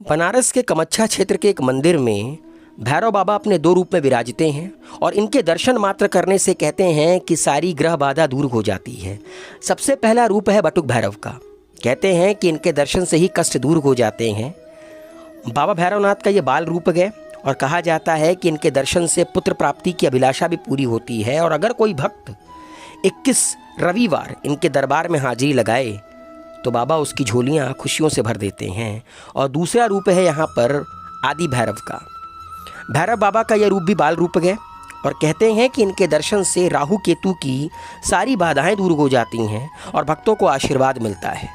बनारस के कमच्छा क्षेत्र के एक मंदिर में भैरव बाबा अपने दो रूप में विराजते हैं और इनके दर्शन मात्र करने से कहते हैं कि सारी ग्रह बाधा दूर हो जाती है। सबसे पहला रूप है बटुक भैरव का। कहते हैं कि इनके दर्शन से ही कष्ट दूर हो जाते हैं। बाबा भैरवनाथ का ये बाल रूप है और कहा जाता है कि इनके दर्शन से पुत्र प्राप्ति की अभिलाषा भी पूरी होती है। और अगर कोई भक्त 21 रविवार इनके दरबार में हाजिरी लगाए तो बाबा उसकी झोलियाँ खुशियों से भर देते हैं। और दूसरा रूप है यहाँ पर आदि भैरव का। भैरव बाबा का यह रूप भी बाल रूप है और कहते हैं कि इनके दर्शन से राहु केतु की सारी बाधाएं दूर हो जाती हैं और भक्तों को आशीर्वाद मिलता है।